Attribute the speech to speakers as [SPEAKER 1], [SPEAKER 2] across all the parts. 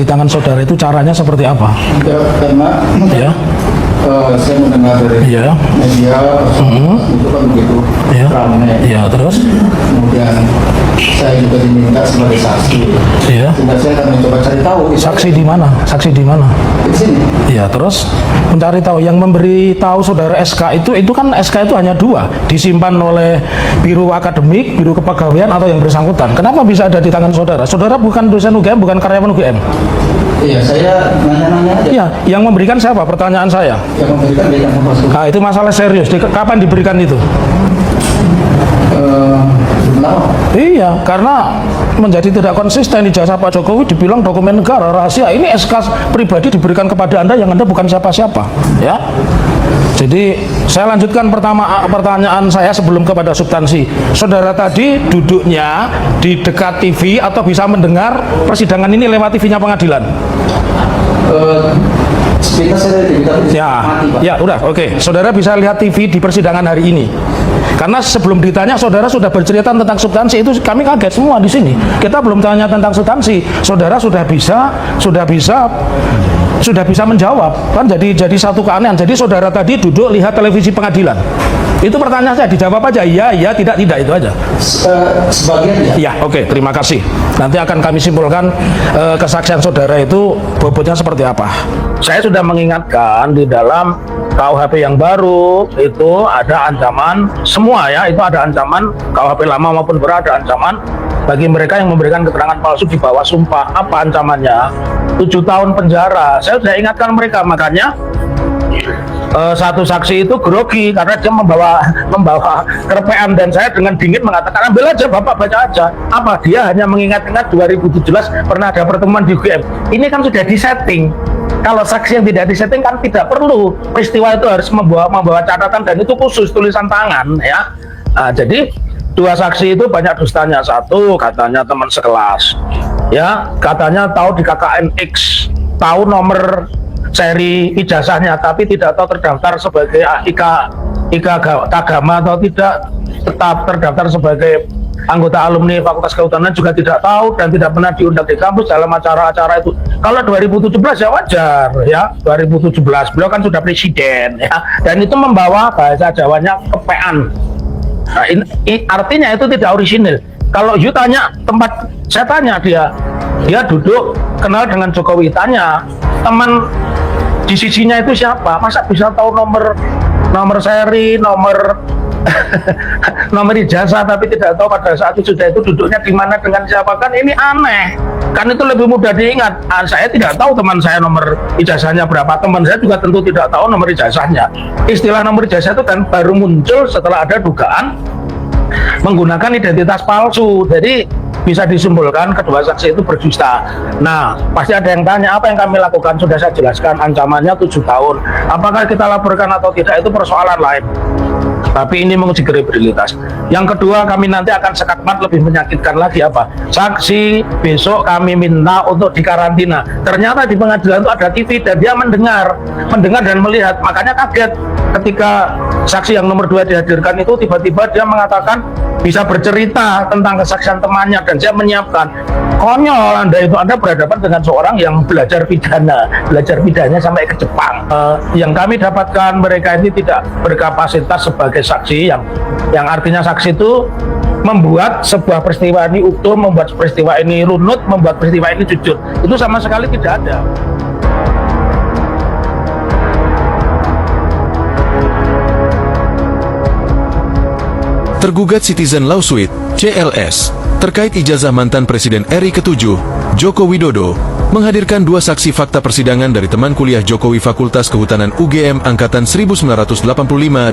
[SPEAKER 1] di tangan saudara itu caranya seperti apa?
[SPEAKER 2] Karena
[SPEAKER 1] Ya.
[SPEAKER 2] saya mendengar dari
[SPEAKER 1] Ya.
[SPEAKER 2] media itu kan begitu
[SPEAKER 1] Ya.
[SPEAKER 2] ramai.
[SPEAKER 1] Ya, terus?
[SPEAKER 2] Kemudian saya juga diminta sebagai saksi.
[SPEAKER 1] Ya.
[SPEAKER 2] Sehingga saya akan mencoba cari tahu.
[SPEAKER 1] Saksi di mana? Saksi di mana?
[SPEAKER 2] Di sini.
[SPEAKER 1] Ya, terus mencari tahu. Yang memberi tahu saudara SK itu kan SK itu hanya dua, disimpan oleh Biro Akademik, Biro Kepegawaian atau yang bersangkutan. Kenapa bisa ada di tangan saudara? Saudara bukan dosen UGM, bukan karyawan UGM.
[SPEAKER 2] Iya, saya nanya-nanya aja.
[SPEAKER 1] Iya, yang memberikan siapa? Pertanyaan saya.
[SPEAKER 2] Yang memberikan dia yang memasuki.
[SPEAKER 1] Nah, itu masalah serius. Kapan diberikan itu?
[SPEAKER 2] Belum lama.
[SPEAKER 1] Iya, karena menjadi tidak konsisten ijazah Pak Jokowi dibilang dokumen negara rahasia. Ini SK pribadi diberikan kepada Anda yang Anda bukan siapa-siapa, ya. Jadi saya lanjutkan pertanyaan saya sebelum kepada substansi. Saudara tadi duduknya di dekat TV atau bisa mendengar persidangan ini lewat TV-nya pengadilan?
[SPEAKER 2] Sepintas saya dari TV, tapi
[SPEAKER 1] Ya,
[SPEAKER 2] mati, Pak.
[SPEAKER 1] ya udah, oke. Saudara bisa lihat TV di persidangan hari ini. Karena sebelum ditanya saudara sudah bercerita tentang substansi, itu kami kaget semua di sini. Kita belum tanya tentang substansi. Saudara sudah bisa menjawab. Kan jadi satu keanehan. Jadi saudara tadi duduk lihat televisi pengadilan. Itu pertanyaan saya, dijawab aja iya, tidak itu aja.
[SPEAKER 2] Sebagian ya.
[SPEAKER 1] Ya, oke, terima kasih. Nanti akan kami simpulkan kesaksian saudara itu bobotnya seperti apa. Saya sudah mengingatkan di dalam KUHP yang baru itu ada ancaman semua ya, itu ada ancaman KUHP lama maupun baru ada ancaman bagi mereka yang memberikan keterangan palsu di bawah sumpah. Apa ancamannya? 7 tahun penjara. Saya sudah ingatkan mereka, makanya satu saksi itu grogi karena dia membawa kerpean dan saya dengan dingin mengatakan ambil aja Bapak, baca aja. Apa dia hanya mengingat-ingat 2017 pernah ada pertemuan di UGM. Ini kan sudah disetting. Kalau saksi yang tidak disetting kan tidak perlu peristiwa itu harus membawa catatan dan itu khusus tulisan tangan ya. Nah, jadi dua saksi itu banyak dustanya. Satu katanya teman sekelas ya, katanya tahu di KKN X, tahu nomor seri ijazahnya tapi tidak tahu terdaftar sebagai IKA agama atau tidak, tetap terdaftar sebagai anggota alumni Fakultas Kehutanan juga tidak tahu dan tidak pernah diundang di kampus dalam acara-acara itu. Kalau 2017 ya wajar ya, 2017 beliau kan sudah presiden ya, dan itu membawa bahasa Jawanya kepean. Nah, ini artinya itu tidak orisinil. Kalau you tanya tempat, saya tanya dia duduk kenal dengan Jokowi, tanya teman di sisinya itu siapa, masa bisa tahu nomor seri, nomor ijazah tapi tidak tahu pada saat itu sudah itu duduknya di mana dengan siapa. Kan ini aneh, kan itu lebih mudah diingat. Saya tidak tahu teman saya nomor ijazahnya berapa, teman saya juga tentu tidak tahu nomor ijazahnya. Istilah nomor ijazah itu kan baru muncul setelah ada dugaan menggunakan identitas palsu. Jadi bisa disimpulkan kedua saksi itu berdusta. Nah, pasti ada yang tanya apa yang kami lakukan. Sudah saya jelaskan, ancamannya 7 tahun. Apakah kita laporkan atau tidak itu persoalan lain, tapi ini menguji kredibilitas. Yang kedua, kami nanti akan sekakmat lebih menyakitkan lagi apa? Saksi besok kami minta untuk dikarantina. Ternyata di pengadilan itu ada TV dan dia mendengar dan melihat. Makanya kaget ketika saksi yang nomor 2 dihadirkan itu tiba-tiba dia mengatakan bisa bercerita tentang kesaksian temannya dan saya menyiapkan. Konyol Anda berhadapan dengan seorang yang belajar pidananya sampai ke Jepang. Yang kami dapatkan mereka ini tidak berkapasitas sebagai saksi yang artinya saksi itu membuat sebuah peristiwa ini utuh, membuat peristiwa ini runut, membuat peristiwa ini jujur. Itu sama sekali tidak ada.
[SPEAKER 3] Tergugat Citizen Lawsuit, CLS, terkait ijazah mantan Presiden RI ke-7, Joko Widodo, menghadirkan dua saksi fakta persidangan dari teman kuliah Jokowi Fakultas Kehutanan UGM Angkatan 1985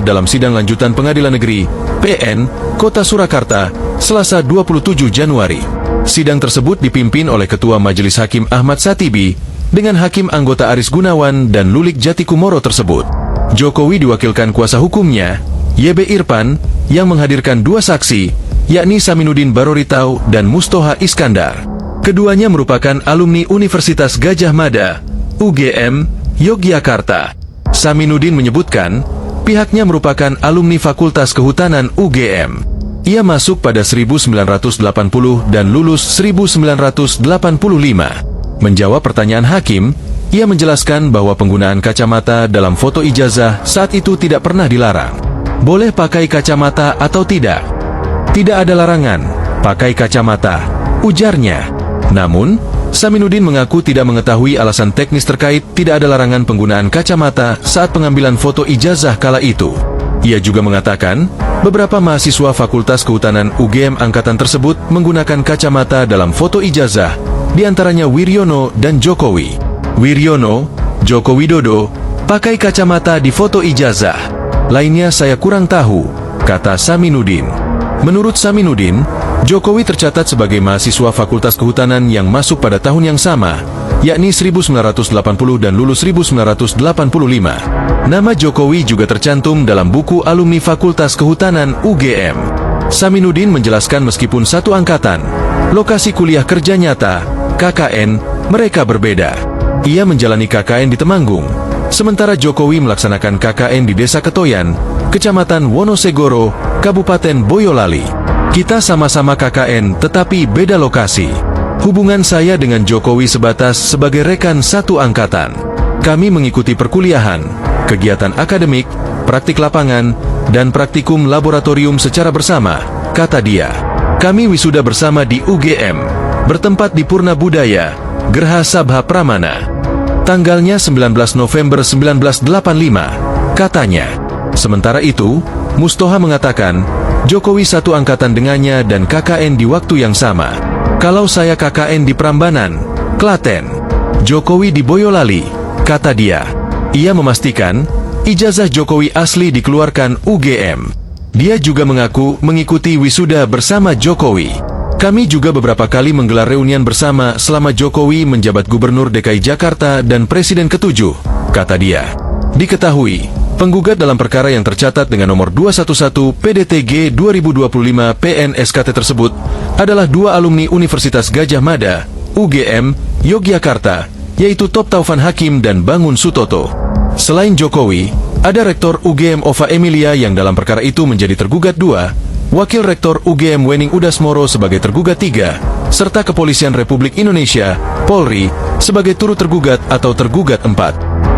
[SPEAKER 3] dalam sidang lanjutan Pengadilan Negeri, PN, Kota Surakarta, Selasa 27 Januari. Sidang tersebut dipimpin oleh Ketua Majelis Hakim Ahmad Satibi dengan Hakim anggota Aris Gunawan dan Lulik Jatikumoro tersebut. Jokowi diwakilkan kuasa hukumnya, YB Irfan, yang menghadirkan dua saksi, yakni Saminuddin Baroritau dan Mustoha Iskandar. Keduanya merupakan alumni Universitas Gadjah Mada, UGM, Yogyakarta. Saminuddin menyebutkan, pihaknya merupakan alumni Fakultas Kehutanan UGM. Ia masuk pada 1980 dan lulus 1985. Menjawab pertanyaan hakim, ia menjelaskan bahwa penggunaan kacamata dalam foto ijazah saat itu tidak pernah dilarang. Boleh pakai kacamata atau tidak? Tidak ada larangan, pakai kacamata, ujarnya. Namun, Saminuddin mengaku tidak mengetahui alasan teknis terkait tidak ada larangan penggunaan kacamata saat pengambilan foto ijazah kala itu. Ia juga mengatakan, beberapa mahasiswa Fakultas Kehutanan UGM angkatan tersebut menggunakan kacamata dalam foto ijazah, di antaranya Wiryono dan Jokowi. Wiryono, Joko Widodo, pakai kacamata di foto ijazah. Lainnya saya kurang tahu, kata Saminuddin. Menurut Saminuddin, Jokowi tercatat sebagai mahasiswa Fakultas Kehutanan yang masuk pada tahun yang sama, yakni 1980 dan lulus 1985. Nama Jokowi juga tercantum dalam buku alumni Fakultas Kehutanan UGM. Saminuddin menjelaskan meskipun satu angkatan, lokasi kuliah kerja nyata, KKN, mereka berbeda. Ia menjalani KKN di Temanggung, sementara Jokowi melaksanakan KKN di Desa Ketoyan, Kecamatan Wonosegoro, Kabupaten Boyolali. Kita sama-sama KKN tetapi beda lokasi. Hubungan saya dengan Jokowi sebatas sebagai rekan satu angkatan. Kami mengikuti perkuliahan, kegiatan akademik, praktik lapangan, dan praktikum laboratorium secara bersama, kata dia. Kami wisuda bersama di UGM, bertempat di Purna Budaya, Gerha Sabha Pramana. Tanggalnya 19 November 1985, katanya. Sementara itu, Mustoha mengatakan, Jokowi satu angkatan dengannya dan KKN di waktu yang sama. Kalau saya KKN di Prambanan, Klaten, Jokowi di Boyolali, kata dia. Ia memastikan, ijazah Jokowi asli dikeluarkan UGM. Dia juga mengaku mengikuti wisuda bersama Jokowi. Kami juga beberapa kali menggelar reunian bersama selama Jokowi menjabat Gubernur DKI Jakarta dan Presiden ke-7, kata dia. Diketahui, penggugat dalam perkara yang tercatat dengan nomor 211 PDTG 2025 PNSKT tersebut adalah dua alumni Universitas Gadjah Mada, UGM, Yogyakarta, yaitu Top Taufan Hakim dan Bangun Sutoto. Selain Jokowi, ada Rektor UGM Ova Emilia yang dalam perkara itu menjadi tergugat 2, Wakil Rektor UGM Wening Udasmoro sebagai tergugat 3, serta Kepolisian Republik Indonesia, Polri, sebagai turut tergugat atau tergugat 4.